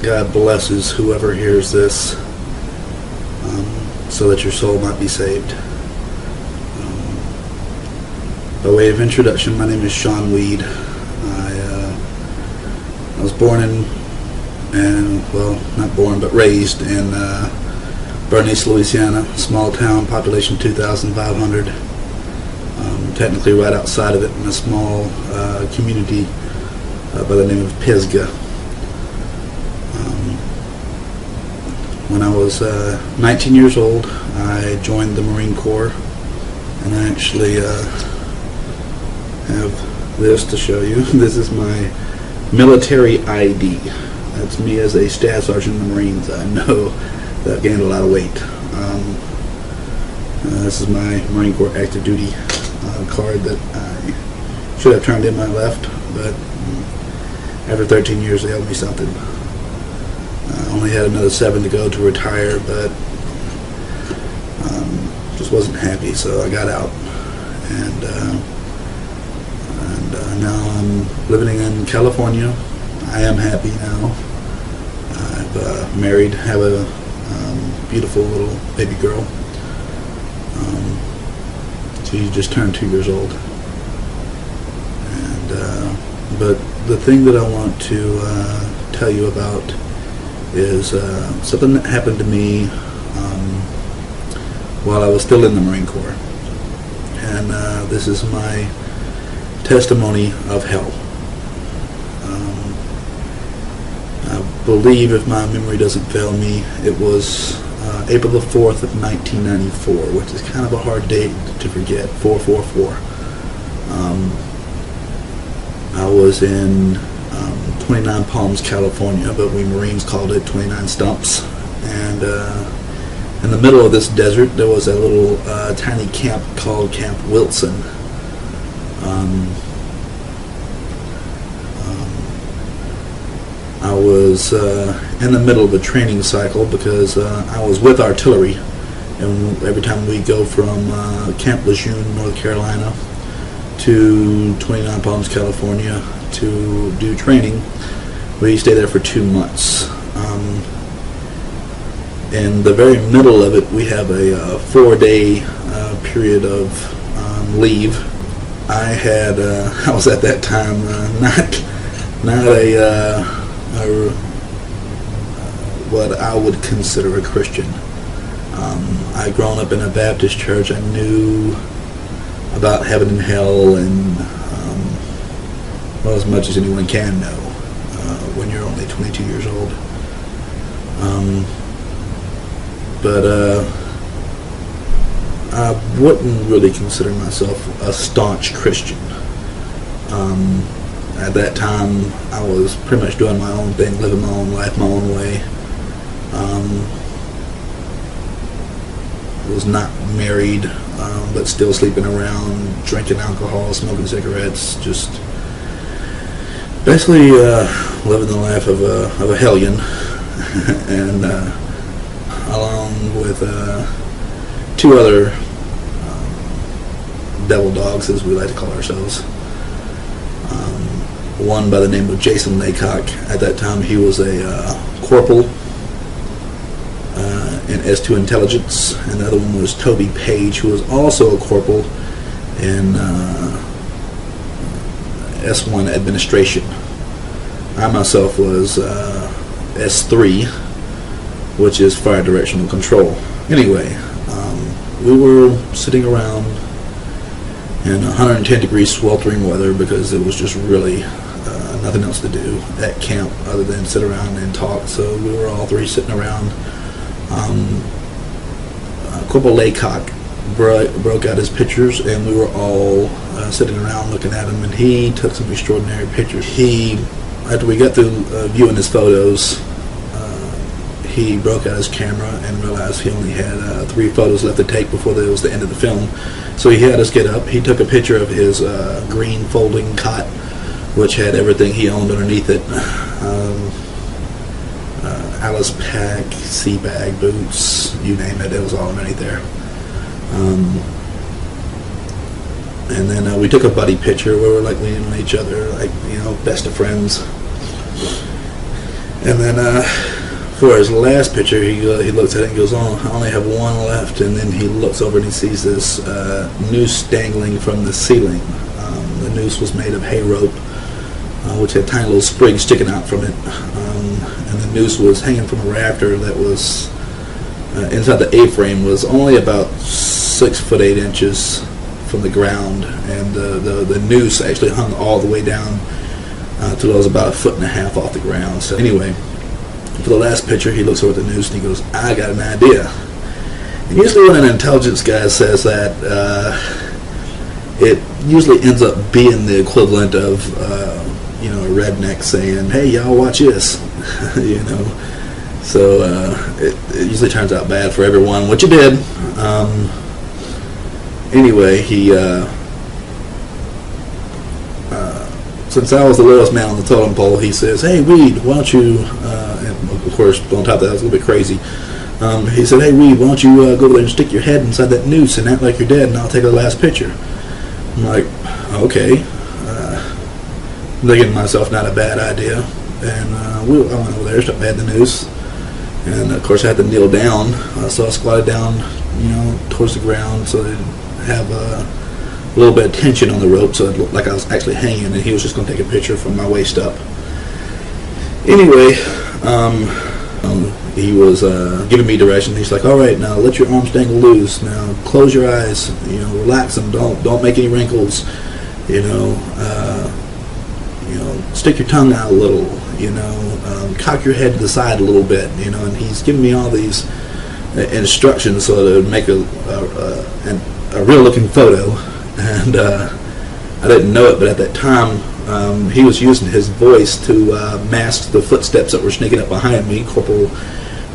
God blesses whoever hears this, so that your soul might be saved. By way of introduction, my name is Sean Weed. I was born not born, but raised in Bernice, Louisiana, small town, population 2,500. Technically right outside of it in a small community by the name of Pisgah. When I was 19 years old, I joined the Marine Corps, and I actually have this to show you. This is my military ID. That's me as a staff sergeant in the Marines. I know that I've gained a lot of weight. This is my Marine Corps active duty card that I should have turned in when I left, but after 13 years they owed me something. I only had another 7 to go to retire, but just wasn't happy, so I got out, and now I'm living in California. I am happy now. I've married, have a beautiful little baby girl. She just turned 2 years old, and but the thing that I want to tell you about is something that happened to me while I was still in the Marine Corps, and this is my testimony of hell. I believe, if my memory doesn't fail me, it was April the 4th of 1994, which is kind of a hard date to forget, 444. I was in 29 Palms, California, but we Marines called it 29 Stumps. And in the middle of this desert, there was a little tiny camp called Camp Wilson. I was in the middle of a training cycle because I was with artillery, and every time we go from Camp Lejeune, North Carolina, to 29 Palms, California, to do training, we stay there for 2 months. In the very middle of it, we have a 4-day period of leave. I was at that time not a what I would consider a Christian. I'd grown up in a Baptist church. I knew about heaven and hell, and as much as anyone can know when you're only 22 years old. But I wouldn't really consider myself a staunch Christian. At that time, I was pretty much doing my own thing, living my own life, my own way. Was not married, but still sleeping around, drinking alcohol, smoking cigarettes, just basically living the life of a hellion, and along with 2 other devil dogs, as we like to call ourselves. One by the name of Jason Laycock. At that time, he was a corporal in S2 Intelligence, and the other one was Toby Page, who was also a corporal in S1 Administration. I myself was S3, which is Fire Directional Control. Anyway, we were sitting around in 110-degree sweltering weather because it was just really nothing else to do at camp other than sit around and talk. So we were all 3 sitting around. Corporal Laycock broke out his pictures, and we were all sitting around looking at him, and he took some extraordinary pictures. After we got through viewing his photos, he broke out his camera and realized he only had 3 photos left to take before it was the end of the film. So he had us get up. He took a picture of his green folding cot, which had everything he owned underneath it. Alice pack, sea bag, boots, you name it, it was all underneath there. And then we took a buddy picture where we were like leaning on each other, like, you know, best of friends. And then for his last picture, he looks at it and goes, "Oh, I only have one left." And then he looks over and he sees this noose dangling from the ceiling. The noose was made of hay rope, which had tiny little sprigs sticking out from it. And the noose was hanging from a rafter that was inside the A-frame, was only about 6 foot 8 inches from the ground, and the noose actually hung all the way down till it was about 1.5 feet off the ground. So anyway, for the last picture, he looks over at the noose and he goes, "I got an idea." And usually when an intelligence guy says that, it usually ends up being the equivalent of a redneck saying, "Hey, y'all, watch this." So it usually turns out bad for everyone, which it did. Anyway, he since I was the lowest man on the totem pole, he says, "Hey, Reed, why don't you?" And of course, on top of that, I was a little bit crazy. He said, "Hey, Reed, why don't you go over there and stick your head inside that noose and act like you're dead, and I'll take the last picture." I'm like, "Okay." Thinking to myself, not a bad idea. And I went over there, started at the noose, and of course I had to kneel down. So I squatted down, towards the ground, so I'd have a little bit of tension on the rope, so it looked like I was actually hanging, and he was just going to take a picture from my waist up. Anyway, he was giving me direction. He's like, "All right, now let your arms dangle loose. Now close your eyes. Relax them. Don't make any wrinkles. Stick your tongue out a little. Cock your head to the side a little bit. And he's giving me all these instructions so to make a real-looking photo. And I didn't know it, but at that time, he was using his voice to mask the footsteps that were sneaking up behind me. Corporal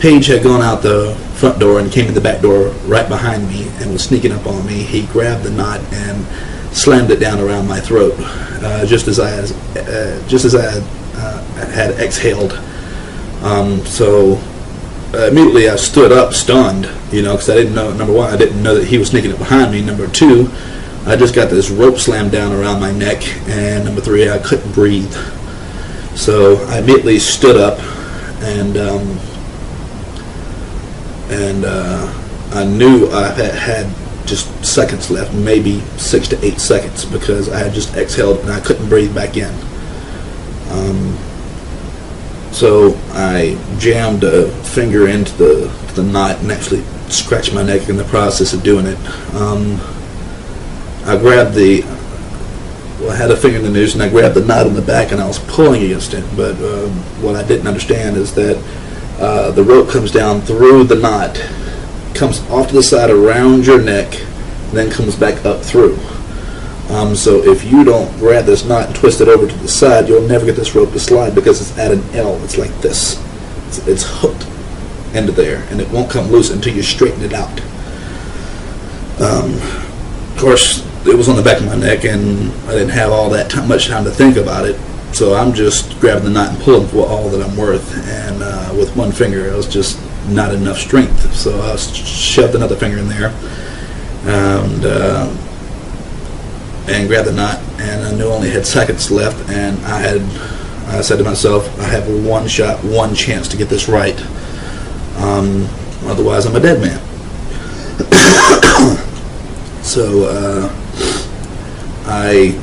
Page had gone out the front door and came in the back door right behind me and was sneaking up on me. He grabbed the knot and slammed it down around my throat, just as I had exhaled. So immediately I stood up, stunned, because I didn't know. Number one, I didn't know that he was sneaking up behind me. Number two, I just got this rope slammed down around my neck, and number three, I couldn't breathe. So I immediately stood up, and I knew I had just seconds left, maybe 6 to 8 seconds, because I had just exhaled and I couldn't breathe back in. So I jammed a finger into the knot and actually scratched my neck in the process of doing it. I grabbed I had a finger in the noose, and I grabbed the knot in the back and I was pulling against it, but what I didn't understand is that the rope comes down through the knot, comes off to the side around your neck, then comes back up through. So if you don't grab this knot and twist it over to the side, you'll never get this rope to slide because it's at an L. It's like this. It's hooked into there, and it won't come loose until you straighten it out. Of course, it was on the back of my neck, and I didn't have all that much time to think about it. So I'm just grabbing the knot and pulling for all that I'm worth. And with one finger, it was just not enough strength. So I shoved another finger in there and grabbed the knot. And I knew I only had seconds left. And I said to myself, I have one shot, one chance to get this right. Otherwise, I'm a dead man. So I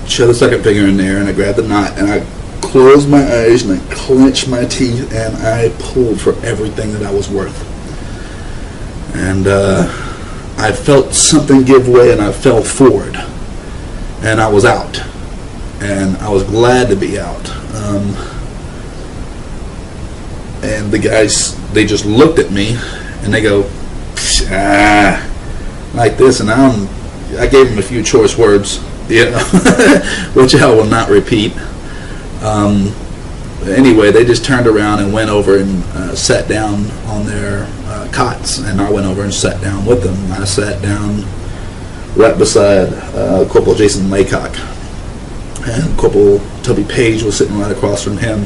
shoved the second finger in there, and I grabbed the knot, and I closed my eyes, and I clenched my teeth, and I pulled for everything that I was worth. And I felt something give way, and I fell forward, and I was out, and I was glad to be out. And the guys, they just looked at me, and they go, like this, and I gave them a few choice words, which I will not repeat. Anyway, they just turned around and went over and sat down on their cots, and I went over and sat down with them. I sat down right beside Corporal Jason Laycock, and Corporal Tubby Page was sitting right across from him.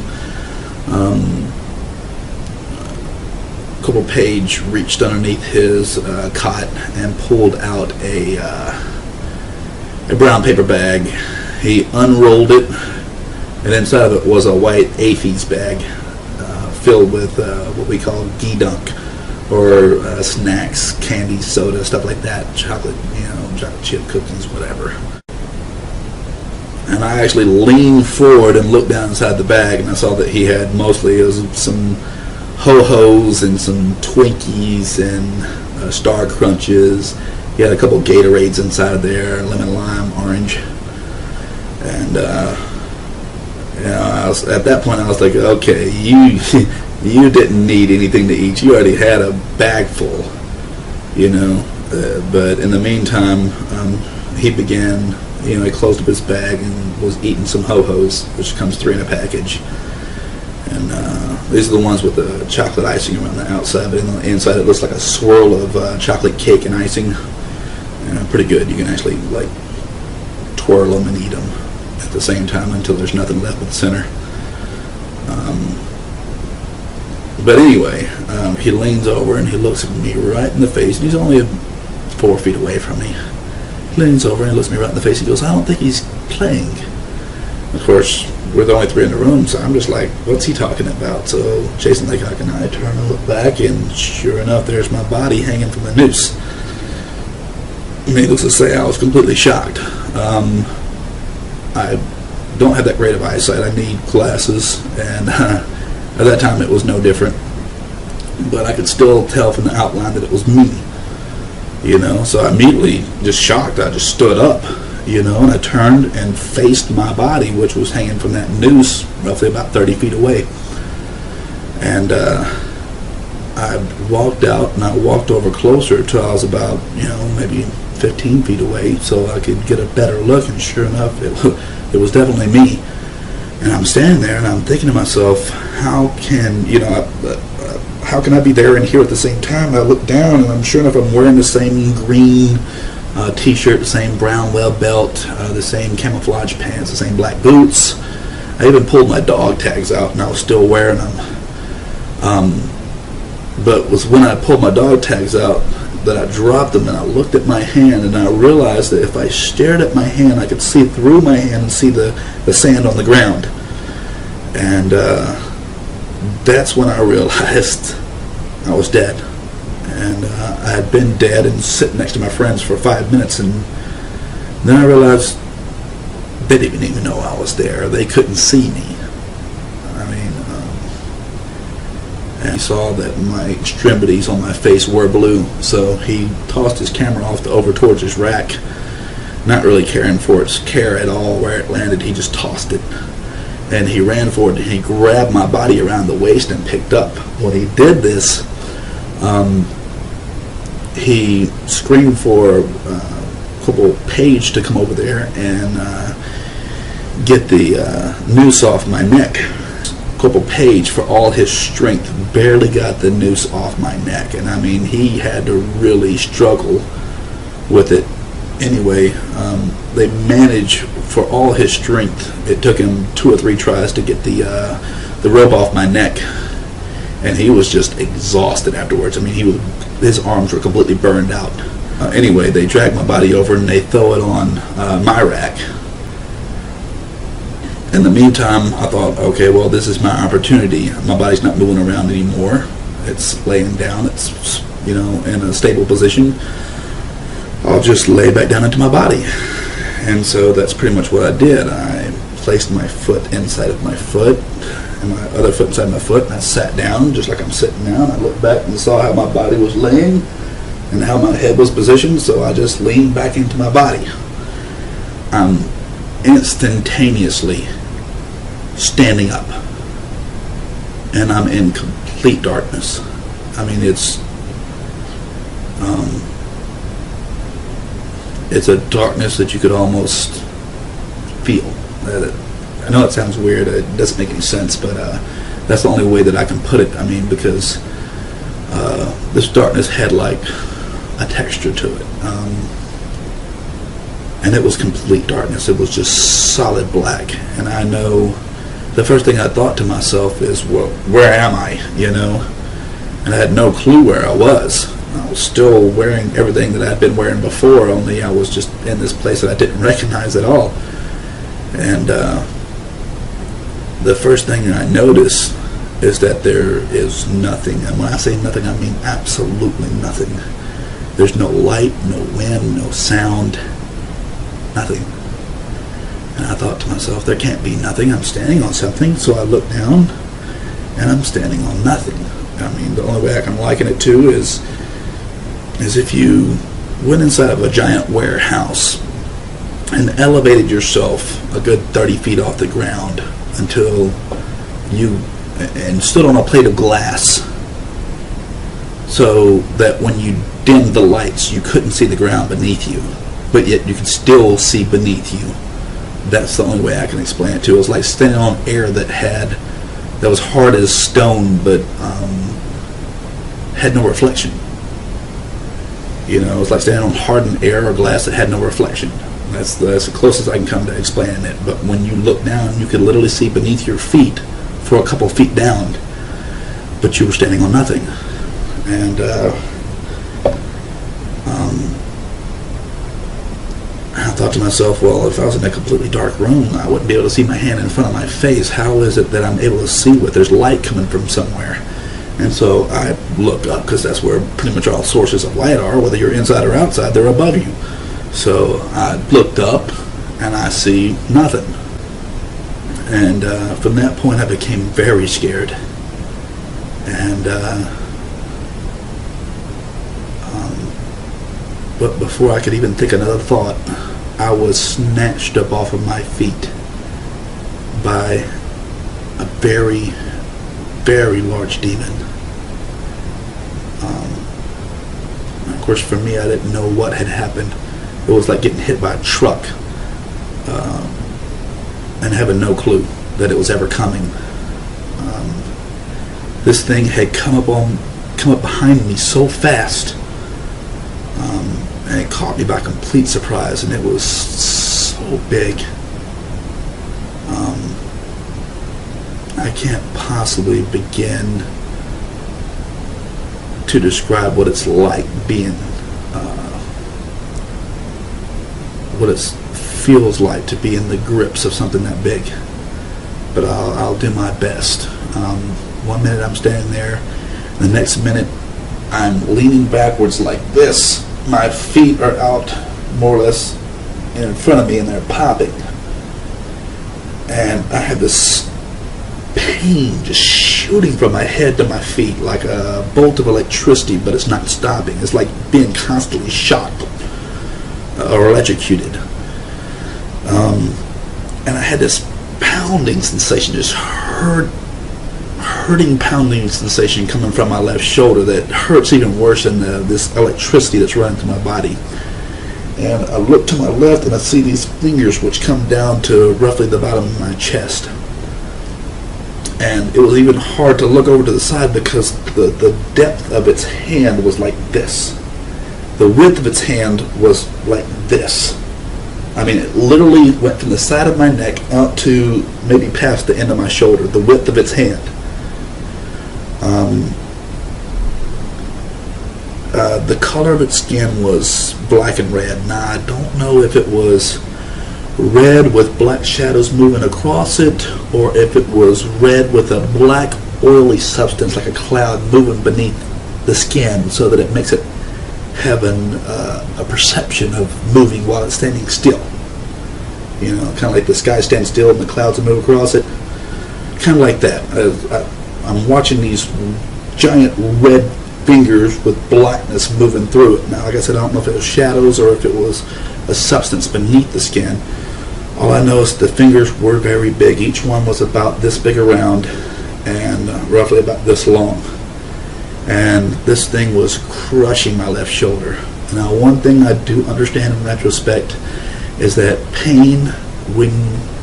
Corporal Page reached underneath his cot and pulled out a brown paper bag. He unrolled it, and inside of it was a white AFES bag. filled with what we call ghee dunk, or snacks, candy, soda, stuff like that, chocolate, chocolate chip cookies, whatever. And I actually leaned forward and looked down inside the bag, and I saw that he had mostly some Ho-Hos and some Twinkies and Star Crunches. He had a couple Gatorades inside there, lemon, lime, orange. And at that point I was like, okay, you didn't need anything to eat. You already had a bag full, but in the meantime, he began, he closed up his bag and was eating some Ho-Hos, which comes 3 in a package. And these are the ones with the chocolate icing around the outside, but on the inside it looks like a swirl of chocolate cake and icing. Pretty good. You can actually twirl them and eat them at the same time until there's nothing left but the center. But anyway, he leans over and he looks at me right in the face, and he's only 4 feet away from me. He leans over and he looks at me right in the face. He goes, "I don't think he's playing." Of course, we're the only 3 in the room, so I'm just like, what's he talking about? So Jason Laycock and I turn and look back, and sure enough, there's my body hanging from the noose. Needless to say, I was completely shocked. I don't have that great of eyesight. I need glasses, and at that time it was no different. But I could still tell from the outline that it was me, So I immediately, just shocked, I just stood up, and I turned and faced my body, which was hanging from that noose roughly about 30 feet away. And I walked out, and I walked over closer till I was about, maybe 15 feet away, so I could get a better look, and sure enough, it was definitely me. And I'm standing there, and I'm thinking to myself, how can I be there and here at the same time? I look down, and I'm sure enough, I'm wearing the same green t-shirt, the same brown web belt, the same camouflage pants, the same black boots. I even pulled my dog tags out, and I was still wearing them. But it was when I pulled my dog tags out that I dropped them, and I looked at my hand, and I realized that if I stared at my hand, I could see through my hand and see the sand on the ground. And that's when I realized I was dead. And I had been dead and sitting next to my friends for 5 minutes, and then I realized they didn't even know I was there. They couldn't see me. And he saw that my extremities on my face were blue, so he tossed his camera off over towards his rack, not really caring for its care at all where it landed. He just tossed it, and he ran forward and he grabbed my body around the waist and picked up. When he did this, he screamed for Corporal Page to come over there and get the noose off my neck. Corporal Page, for all his strength, barely got the noose off my neck, and he had to really struggle with it. Anyway, they managed, for all his strength, it took him 2 or 3 tries to get the rope off my neck, and he was just exhausted afterwards. His arms were completely burned out. Anyway, they drag my body over and they throw it on my rack. In the meantime, I thought, okay, well, this is my opportunity. My body's not moving around anymore. It's laying down. It's, in a stable position. I'll just lay back down into my body. And so that's pretty much what I did. I placed my foot inside of my foot and my other foot inside my foot, and I sat down just like I'm sitting now. And I looked back and saw how my body was laying and how my head was positioned, so I just leaned back into my body. I'm instantaneously standing up, and I'm in complete darkness. It's a darkness that you could almost feel. I know it sounds weird, it doesn't make any sense, but that's the only way that I can put it. Because this darkness had like a texture to it, and it was complete darkness. It was just solid black. And I know the first thing I thought to myself is, well, where am I? And I had no clue where I was. I was still wearing everything that I'd been wearing before, only I was just in this place that I didn't recognize at all. And the first thing I noticed is that there is nothing. And when I say nothing, I mean absolutely nothing. There's no light, no wind, no sound, nothing. And I thought to myself, there can't be nothing. I'm standing on something. So I looked down, and I'm standing on nothing. I mean, the only way I can liken it to is if you went inside of a giant warehouse and elevated yourself a good 30 feet off the ground until you and stood on a plate of glass, so that when you dimmed the lights you couldn't see the ground beneath you, but yet you could still see beneath you. That's the only way I can explain it to. It was like standing on air that was hard as stone, but had no reflection. You know, it's like standing on hardened air or glass that had no reflection. That's the closest I can come to explaining it. But when you look down, you could literally see beneath your feet for a couple feet down, but you were standing on nothing. And I thought to myself, well, if I was in a completely dark room, I wouldn't be able to see my hand in front of my face. How is it that I'm able to see what there's light coming from somewhere? And so I looked up, because that's where pretty much all sources of light are, whether you're inside or outside, they're above you. So I looked up, and I see nothing. And from that point, I became very scared. And but before I could even think another thought, I was snatched up off of my feet by a very, very large demon. Of course, for me, I didn't know what had happened. It was like getting hit by a truck and having no clue that it was ever coming. This thing had come up behind me so fast, and it caught me by complete surprise, and it was so big. I can't possibly begin to describe what it's like being, what it feels like to be in the grips of something that big. But I'll do my best. 1 minute I'm standing there, the next minute I'm leaning backwards like this. My feet are out more or less in front of me, and they're popping. And I have this pain just shooting from my head to my feet like a bolt of electricity, but it's not stopping. It's like being constantly shocked or electrocuted. And I had this pounding sensation, just hurting pounding sensation coming from my left shoulder that hurts even worse than this electricity that's running through my body. And I look to my left, and I see these fingers which come down to roughly the bottom of my chest. And it was even hard to look over to the side because the depth of its hand was like this. The width of its hand was like this. I mean, it literally went from the side of my neck out to maybe past the end of my shoulder, the width of its hand. The color of its skin was black and red. Now, I don't know if it was red with black shadows moving across it, or if it was red with a black oily substance like a cloud moving beneath the skin, so that it makes it have a perception of moving while it's standing still. You know, kind of like the sky stands still and the clouds move across it. Kind of like that. I'm watching these giant red fingers with blackness moving through it. Now, like I said, I don't know if it was shadows or if it was a substance beneath the skin. All I know is the fingers were very big. Each one was about this big around and roughly about this long. And this thing was crushing my left shoulder. Now, one thing I do understand in retrospect is that pain when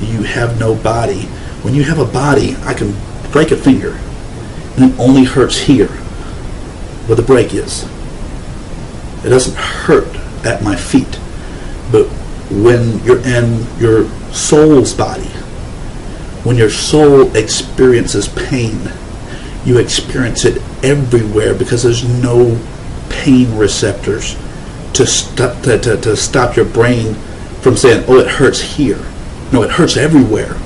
you have no body. When you have a body, I can break a finger, and it only hurts here where the break is. It doesn't hurt at my feet. But when you're in your soul's body, when your soul experiences pain, you experience it everywhere because there's no pain receptors to stop your brain from saying, oh, it hurts here. No, it hurts everywhere.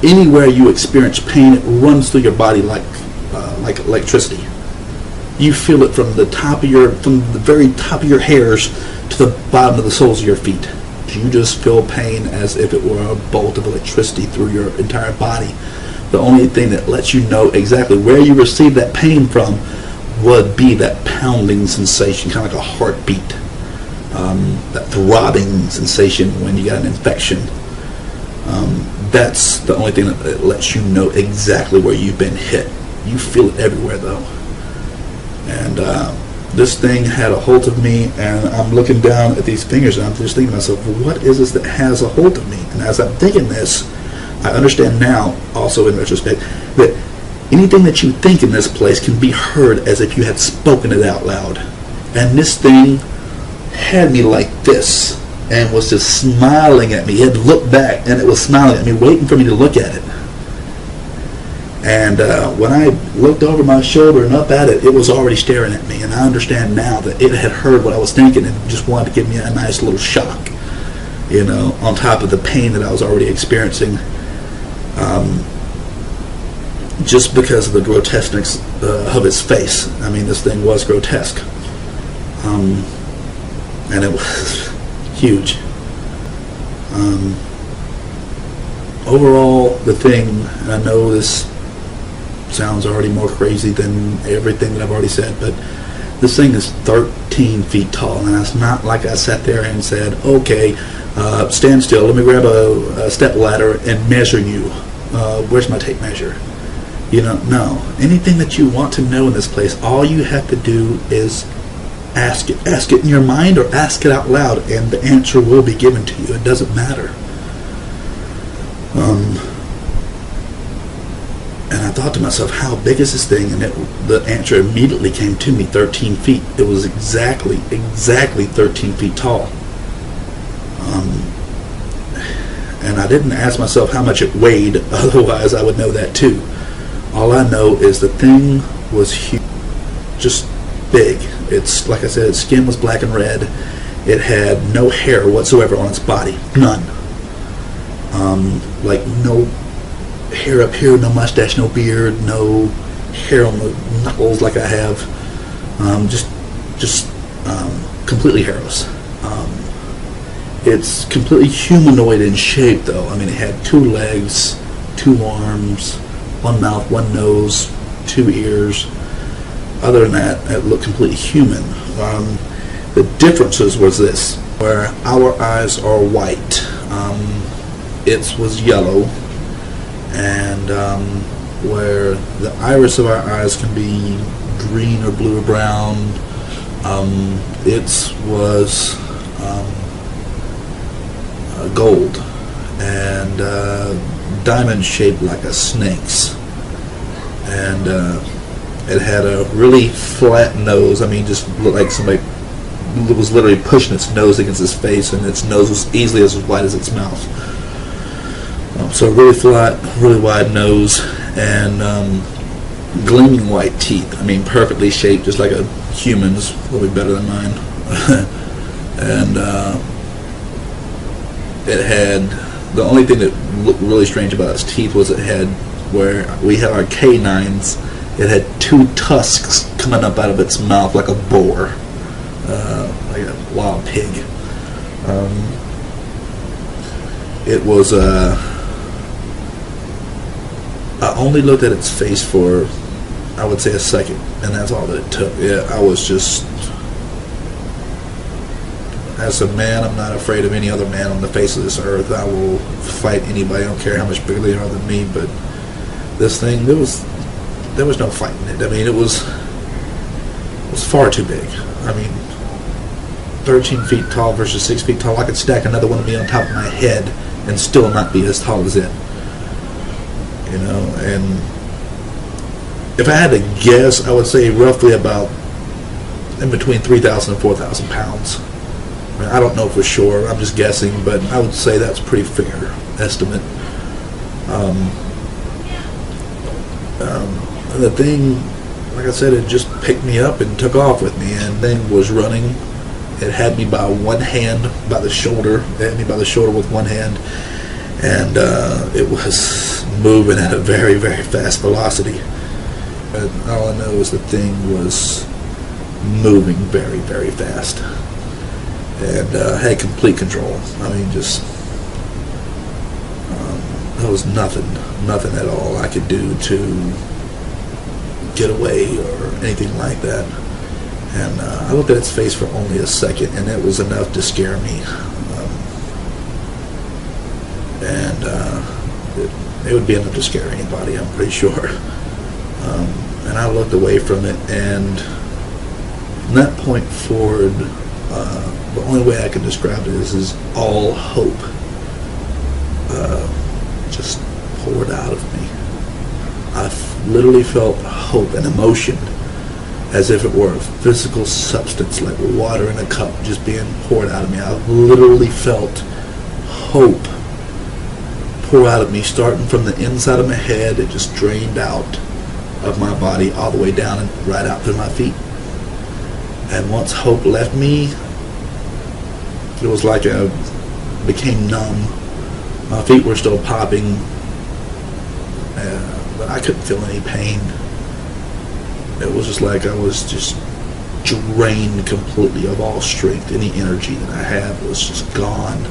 anywhere you experience pain, it runs through your body like electricity. You feel it from the very top of your hairs to the bottom of the soles of your feet. You just feel pain as if it were a bolt of electricity through your entire body. The only thing that lets you know exactly where you receive that pain from would be that pounding sensation, kind of like a heartbeat, that throbbing sensation when you got an infection. That's the only thing that lets you know exactly where you've been hit. You feel it everywhere, though. And this thing had a hold of me, and I'm looking down at these fingers, and I'm just thinking to myself, well, what is this that has a hold of me? And as I'm thinking this, I understand now, also in retrospect, that anything that you think in this place can be heard as if you had spoken it out loud. And this thing had me like this, and was just smiling at me. It had looked back, and it was smiling at me, waiting for me to look at it. And when I looked over my shoulder and up at it, it was already staring at me. And I understand now that it had heard what I was thinking and just wanted to give me a nice little shock, you know, on top of the pain that I was already experiencing, just because of the grotesqueness of its face. I mean, this thing was grotesque. And it was huge. Overall, the thing, and I know this sounds already more crazy than everything that I've already said, but this thing is 13 feet tall, and it's not like I sat there and said, okay, stand still, let me grab a step ladder and measure you. Where's my tape measure? You know, no. Anything that you want to know in this place, all you have to do is ask it. Ask it in your mind or ask it out loud, and the answer will be given to you. It doesn't matter. And I thought to myself, how big is this thing? And the answer immediately came to me, 13 feet. It was exactly 13 feet tall. And I didn't ask myself how much it weighed, otherwise I would know that too. All I know is the thing was huge, just big. It's, like I said, its skin was black and red. It had no hair whatsoever on its body, none. Like no hair up here, no mustache, no beard, no hair on the knuckles like I have. Just completely hairless. It's completely humanoid in shape, though. I mean, it had 2 legs, 2 arms, 1 mouth, 1 nose, 2 ears. Other than that, it looked completely human. The differences was this, where our eyes are white. Its was yellow, and where the iris of our eyes can be green or blue or brown, its was gold and diamond shaped like a snake's, and it had a really flat nose. I mean, just looked like somebody was literally pushing its nose against its face, and its nose was easily as wide as its mouth. So really flat, really wide nose, and gleaming white teeth. I mean, perfectly shaped, just like a human's, a little bit better than mine. And it had, the only thing that looked really strange about its teeth was it had, where we had our canines, it had 2 tusks coming up out of its mouth like a boar, like a wild pig. It was I only looked at its face for, I would say, a second, and that's all that it took. Yeah, I was just, as a man, I'm not afraid of any other man on the face of this earth. I will fight anybody. I don't care how much bigger they are than me. But this thing, there was no fighting it. I mean, it was far too big. I mean, 13 feet tall versus 6 feet tall. I could stack another one of me on top of my head and still not be as tall as it. You know, and if I had to guess, I would say roughly about in between 3,000 and 4,000 pounds. I mean, I don't know for sure. I'm just guessing, but I would say that's a pretty fair estimate. The thing, like I said, it just picked me up and took off with me, and then was running. It had me by one hand, by the shoulder. It had me by the shoulder with one hand, and it was moving at a very, very fast velocity. And all I know is the thing was moving very, very fast. And had complete control. I mean, just, there was nothing at all I could do to get away or anything like that. And I looked at its face for only a second, and it was enough to scare me. It would be enough to scare anybody, I'm pretty sure. And I looked away from it, and from that point forward, the only way I can describe it is all hope just poured out of me. I literally felt hope and emotion as if it were a physical substance, like water in a cup just being poured out of me. I literally felt hope pour out of me, starting from the inside of my head. It just drained out of my body all the way down and right out through my feet. And once hope left me, it was like I became numb. My feet were still popping, but I couldn't feel any pain. It was just like I was just drained completely of all strength. Any energy that I had was just gone.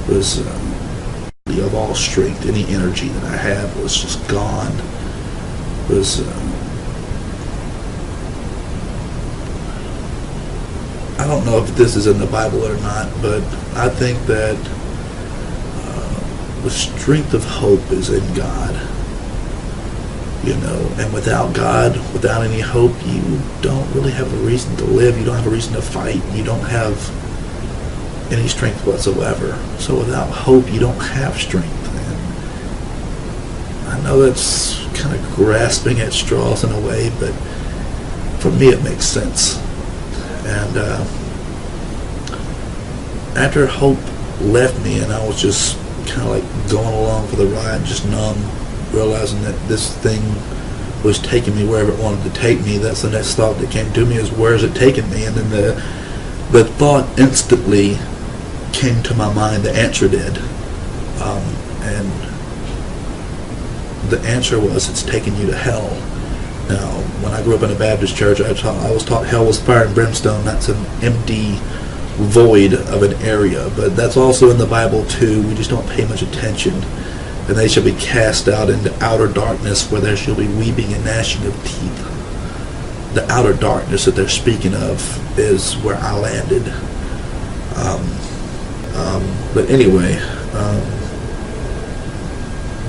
It was of all strength. Any energy that I had was just gone. It was I don't know if this is in the Bible or not, but I think that the strength of hope is in God. You know, and without God, without any hope, you don't really have a reason to live. You don't have a reason to fight. You don't have any strength whatsoever. So without hope, you don't have strength. And I know that's kind of grasping at straws in a way, but for me it makes sense. And after hope left me and I was just kind of like going along for the ride, just numb, realizing that this thing was taking me wherever it wanted to take me, that's the next thought that came to me, is where is it taking me? And then the thought instantly came to my mind, the answer did. And the answer was, it's taking you to hell. Now, when I grew up in a Baptist church, I was taught hell was fire and brimstone. That's an empty void of an area, but that's also in the Bible too. We just don't pay much attention. And they shall be cast out into outer darkness, where there shall be weeping and gnashing of teeth. The outer darkness that they're speaking of is where I landed. But anyway,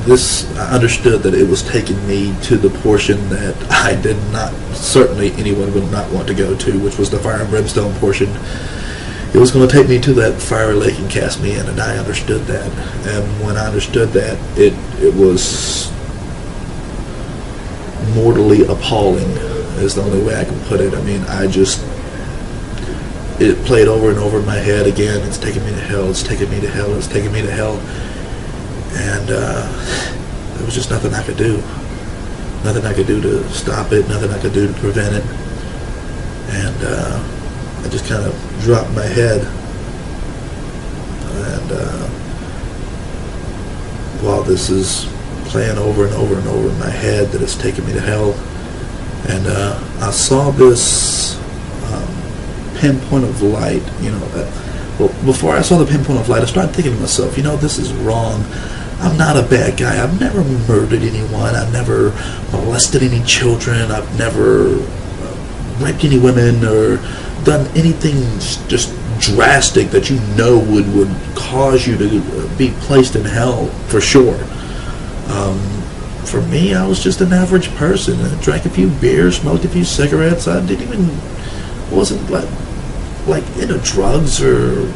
I understood that it was taking me to the portion that I did not, certainly anyone would not want to go to, which was the fire and brimstone portion. It was going to take me to that fiery lake and cast me in, and I understood that. And when I understood that, it was mortally appalling, is the only way I can put it. I mean, it played over and over in my head again. It's taking me to hell, it's taking me to hell, it's taking me to hell. And there was just nothing I could do. Nothing I could do to stop it, nothing I could do to prevent it. And I just kind of dropped my head, and while this is playing over and over and over in my head that it's taking me to hell, and I saw this pinpoint of light, well, before I saw the pinpoint of light, I started thinking to myself, this is wrong. I'm not a bad guy. I've never murdered anyone. I've never molested any children. I've never raped any women or done anything just drastic that would cause you to be placed in hell, for sure. For me, I was just an average person. I drank a few beers, smoked a few cigarettes. I wasn't like into drugs or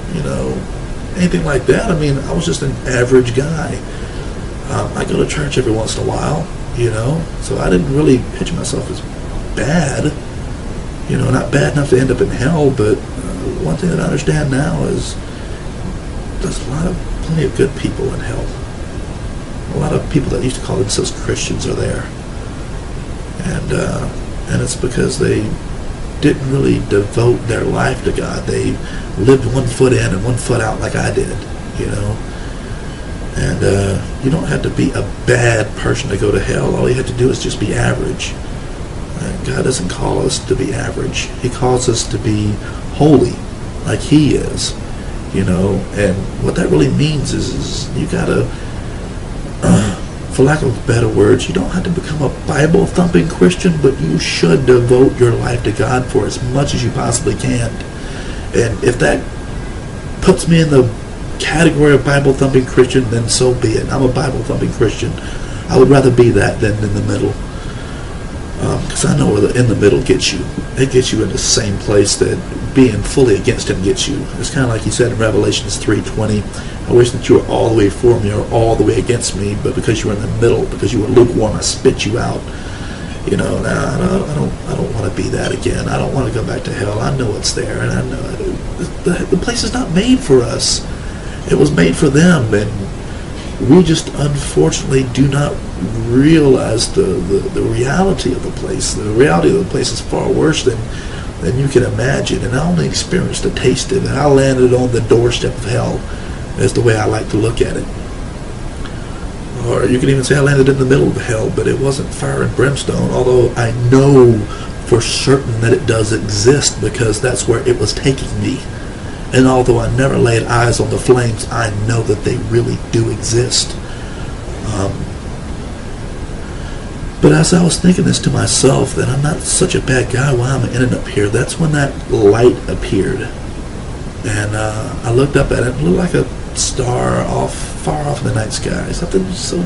anything like that. I mean, I was just an average guy. I go to church every once in a while, so I didn't really picture myself as bad. Not bad enough to end up in hell, but one thing that I understand now is there's plenty of good people in hell. A lot of people that used to call themselves Christians are there. And it's because they didn't really devote their life to God. They lived one foot in and one foot out like I did, And you don't have to be a bad person to go to hell. All you have to do is just be average. God doesn't call us to be average. He calls us to be holy, like He is. And what that really means is you gotta, for lack of better words, you don't have to become a Bible-thumping Christian, but you should devote your life to God for as much as you possibly can. And if that puts me in the category of Bible-thumping Christian, then so be it. I'm a Bible-thumping Christian. I would rather be that than in the middle. Because I know where the in the middle gets you. It gets you in the same place that being fully against Him gets you. It's kind of like He said in Revelations 3:20, I wish that you were all the way for me or all the way against me, but because you were in the middle, because you were lukewarm, I spit you out. I don't want to be that again. I don't want to go back to hell. I know it's there, and I know the place is not made for us. It was made for them, and we just unfortunately do not realize the reality of the place. The reality of the place is far worse than you can imagine, and I only experienced a taste of it. I landed on the doorstep of hell, is the way I like to look at it. Or you can even say I landed in the middle of hell, but it wasn't fire and brimstone, although I know for certain that it does exist because that's where it was taking me. And although I never laid eyes on the flames, I know that they really do exist. But as I was thinking this to myself, that I'm not such a bad guy, why am I ending up here? That's when that light appeared. And I looked up at it, it looked like a star far off in the night sky. Something so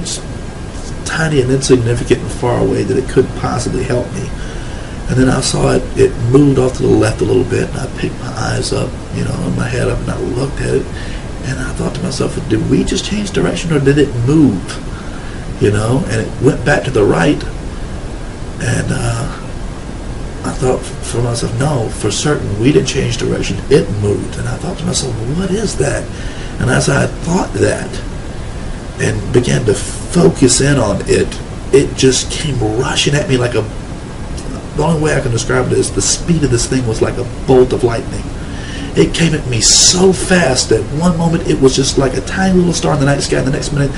tiny and insignificant and far away that it couldn't possibly help me. And then I saw it moved off to the left a little bit, and I picked my eyes up, and my head up, and I looked at it, and I thought to myself, did we just change direction, or did it move? And it went back to the right, and I thought for myself, no, for certain, we didn't change direction, it moved. And I thought to myself, what is that? And as I thought that, and began to focus in on it, it just came rushing at me like the only way I can describe it is the speed of this thing was like a bolt of lightning. It came at me so fast that one moment it was just like a tiny little star in the night sky, and the next minute,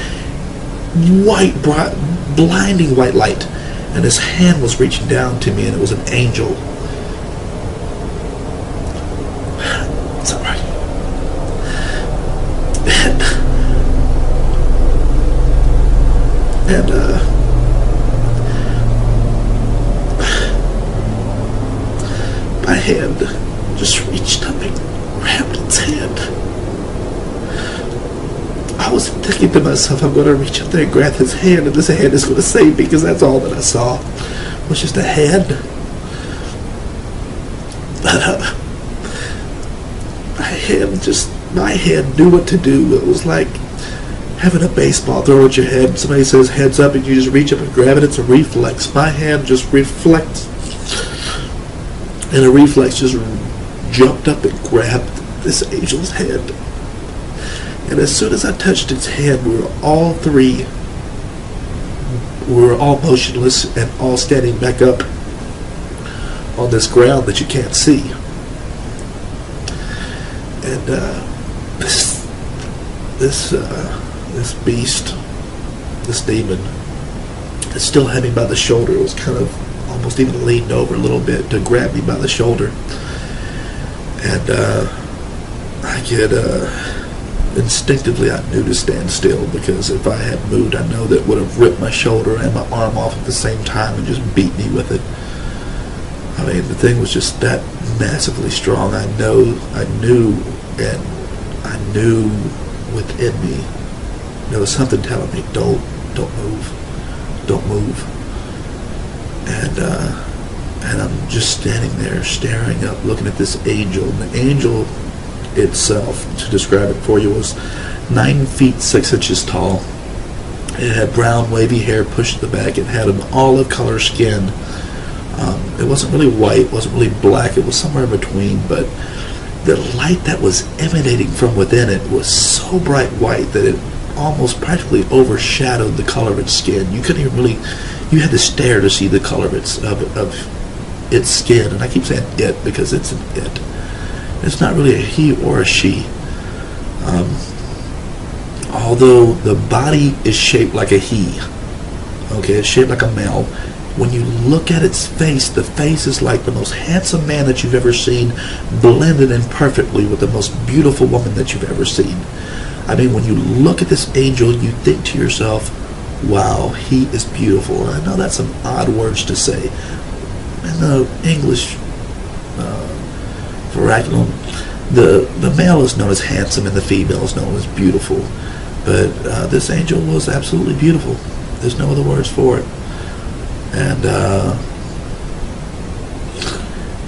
white, bright, blinding white light. And his hand was reaching down to me, and it was an angel. It's all right. And my hand just reached up and grabbed its hand. I was thinking to myself, I'm going to reach up there and grab his hand, and this hand is going to save me, because that's all that I saw was just a hand. But my hand knew what to do. It was like having a baseball thrown at your head. Somebody says heads up, and you just reach up and grab it. It's a reflex. My hand just reflects. And a reflex just jumped up and grabbed this angel's hand. And as soon as I touched its hand, we were all motionless and all standing back up on this ground that you can't see. And this beast, this demon, it still had me by the shoulder. It was kind of almost even leaned over a little bit to grab me by the shoulder. And I could instinctively, I knew to stand still, because if I had moved, I know that it would have ripped my shoulder and my arm off at the same time and just beat me with it. I mean, the thing was just that massively strong. I knew within me, there was something telling me, don't move. And I'm just standing there, staring up, looking at this angel. And the angel itself, to describe it for you, was 9 feet 6 inches tall. It had brown wavy hair pushed to the back. It had an olive color skin. It wasn't really white, wasn't really black, it was somewhere in between, but the light that was emanating from within it was so bright white that it almost practically overshadowed the color of its skin. You couldn't even really, you had to stare to see the color of its skin. And I keep saying it because it's an it. It's not really a he or a she. although the body is shaped like a he, okay, it's shaped like a male, when you look at its face, the face is like the most handsome man that you've ever seen, blended in perfectly with the most beautiful woman that you've ever seen. I mean, when you look at this angel, you think to yourself, wow, he is beautiful. And I know that's some odd words to say. In the English vernacular, the male is known as handsome and the female is known as beautiful. But this angel was absolutely beautiful. There's no other words for it. And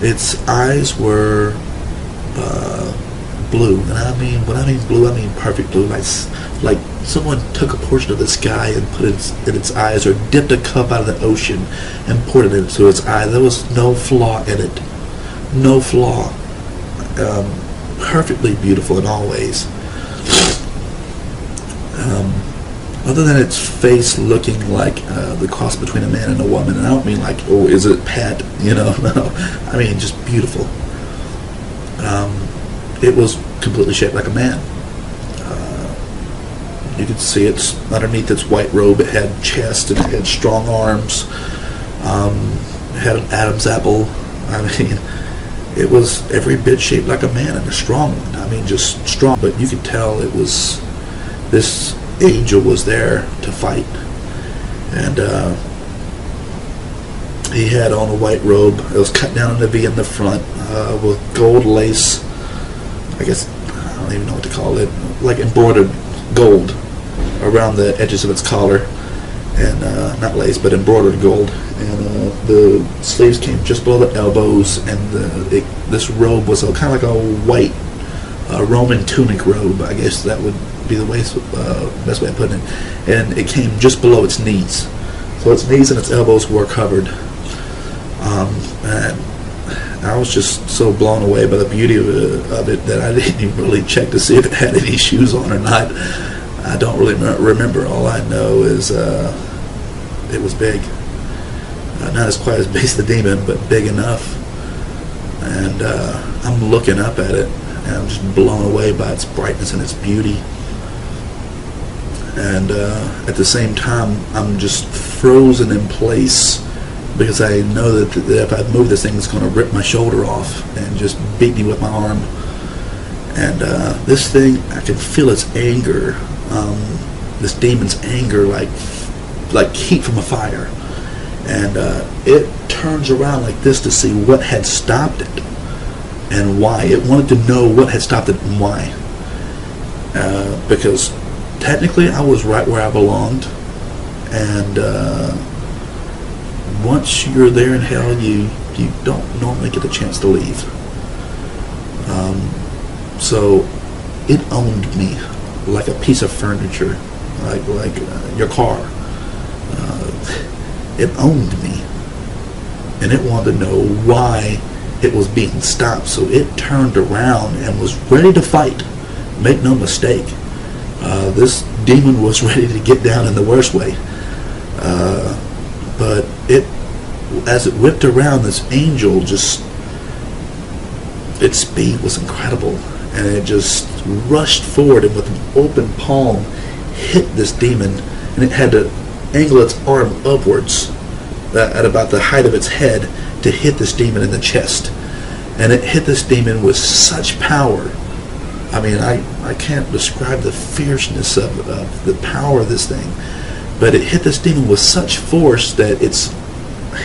its eyes were blue, and I mean, when I mean blue, I mean perfect blue, like someone took a portion of the sky and put it in its eyes, or dipped a cup out of the ocean and poured it into its eye. There was no flaw in it, no flaw. Perfectly beautiful in all ways. Other than its face looking like the cross between a man and a woman, and I don't mean like, oh, is it Pat? You know, no. I mean just beautiful. It was completely shaped like a man. You could see it underneath its white robe. It had chest and it had strong arms. It had an Adam's apple. I mean, it was every bit shaped like a man, and a strong one. I mean, just strong. But you could tell it was, this angel was there to fight. And he had on a white robe. It was cut down in a V in the front with gold lace. I guess, I don't even know what to call it. Like embroidered gold around the edges of its collar. And not lace, but embroidered gold. And the sleeves came just below the elbows. And this robe was kind of like a white Roman tunic robe. I guess that would be the best way of putting it. And it came just below its knees. So its knees and its elbows were covered. And I was just so blown away by the beauty of it that I didn't even really check to see if it had any shoes on or not. I don't really remember. All I know is it was big. Not as quite as big as the demon, but big enough. And I'm looking up at it, and I'm just blown away by its brightness and its beauty. And at the same time, I'm just frozen in place, because I know that if I move this thing, it's going to rip my shoulder off and just beat me with my arm. And this thing, I can feel its anger, this demon's anger, like heat from a fire. And it turns around like this to see what had stopped it and why. It wanted to know what had stopped it and why. Because technically I was right where I belonged, and once you're there in hell, you don't normally get a chance to leave. So it owned me like a piece of furniture, like your car. It owned me, and it wanted to know why it was being stopped. So it turned around and was ready to fight. Make no mistake, this demon was ready to get down in the worst way. But as it whipped around, this angel just, its speed was incredible, and it just rushed forward and with an open palm hit this demon, and it had to angle its arm upwards at about the height of its head to hit this demon in the chest. And it hit this demon with such power. I mean, I can't describe the fierceness of the power of this thing, but it hit this demon with such force that its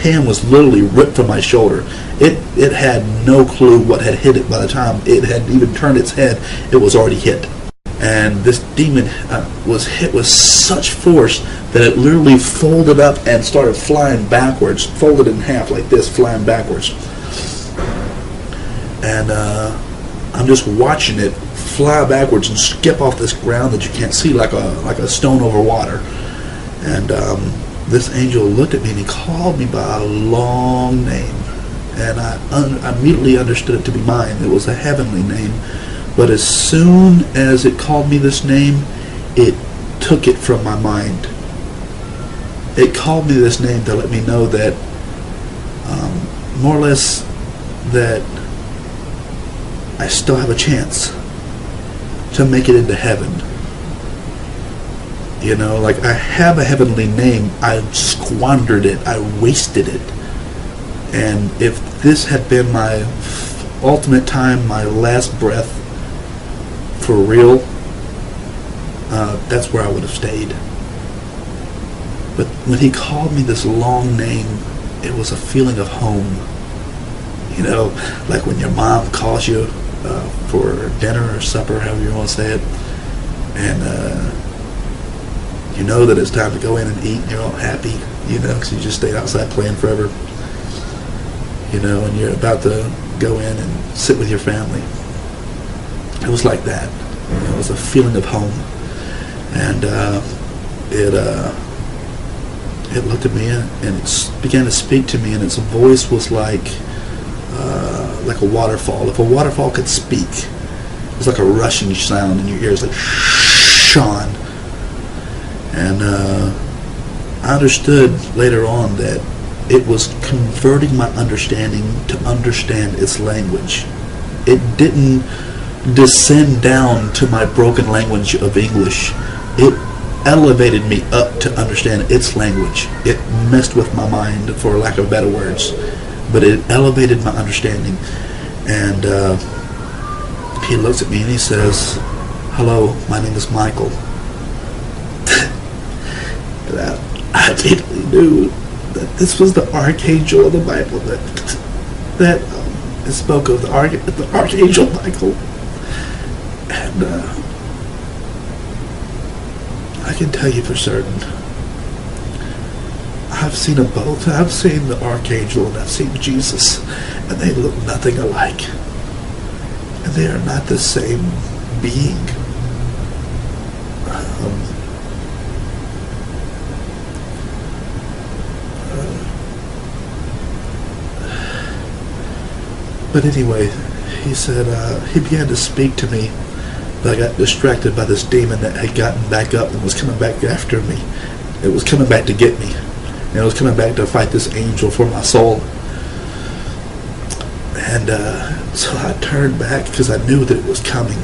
hand was literally ripped from my shoulder. It had no clue what had hit it. By the time it had even turned its head, it was already hit. And this demon was hit with such force that it literally folded up and started flying backwards, folded in half like this, flying backwards. And I'm just watching it fly backwards and skip off this ground that you can't see, like a stone over water. And this angel looked at me and he called me by a long name, and I immediately understood it to be mine. It was a heavenly name. But as soon as it called me this name, it took it from my mind. It called me this name to let me know that, more or less, that I still have a chance to make it into heaven. You know, like, I have a heavenly name. I squandered it. I wasted it. And if this had been my ultimate time, my last breath, for real, that's where I would have stayed. But when he called me this long name, it was a feeling of home. You know, like when your mom calls you for dinner or supper, however you want to say it, and you know that it's time to go in and eat, and you're all happy, you know, because you just stayed outside playing forever, you know, and you're about to go in and sit with your family. It was like that. It was a feeling of home. And it looked at me and it began to speak to me, and its voice was like a waterfall. If a waterfall could speak, it was like a rushing sound in your ears, like Sean. And I understood later on that it was converting my understanding to understand its language. It didn't descend down to my broken language of English. It elevated me up to understand its language. It messed with my mind, for lack of better words, but it elevated my understanding. And he looks at me and he says, "Hello, my name is Michael." And I immediately knew that this was the Archangel of the Bible that spoke of the Archangel Michael. And I can tell you for certain, I've seen them both. I've seen the Archangel and I've seen Jesus, and they look nothing alike. And they are not the same being. But anyway, he said, he began to speak to me, but I got distracted by this demon that had gotten back up and was coming back after me. It was coming back to get me. And it was coming back to fight this angel for my soul. And so I turned back because I knew that it was coming.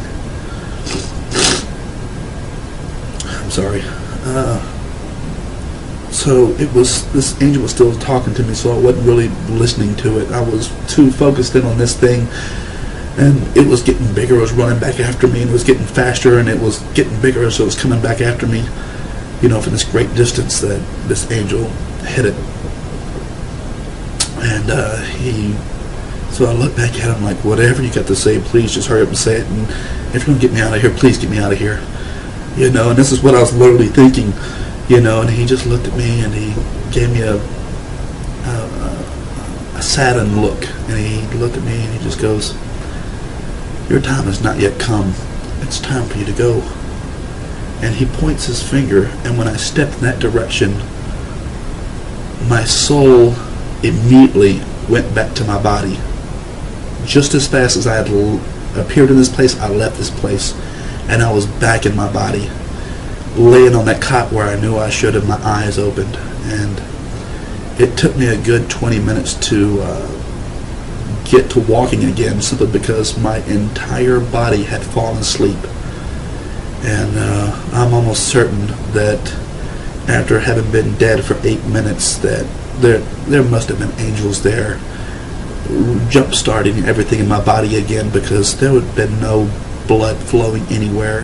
I'm sorry. So it was, this angel was still talking to me, so I wasn't really listening to it. I was too focused in on this thing, and it was getting bigger. It was running back after me, and it was getting faster, and it was getting bigger, so it was coming back after me, you know, from this great distance that this angel hit it. And so I looked back at him like, whatever you got to say, please just hurry up and say it, and if you're going to get me out of here, please get me out of here. You know, and this is what I was literally thinking. You know, and he just looked at me and he gave me a saddened look. And he looked at me and he just goes, "Your time has not yet come. It's time for you to go." And he points his finger, and when I stepped in that direction, my soul immediately went back to my body. Just as fast as I had appeared in this place, I left this place, and I was back in my body, laying on that cot where I knew I should have, my eyes opened. And it took me a good 20 minutes to get to walking again, simply because my entire body had fallen asleep. And I'm almost certain that after having been dead for 8 minutes, that there must have been angels there jump starting everything in my body again, because there would have been no blood flowing anywhere.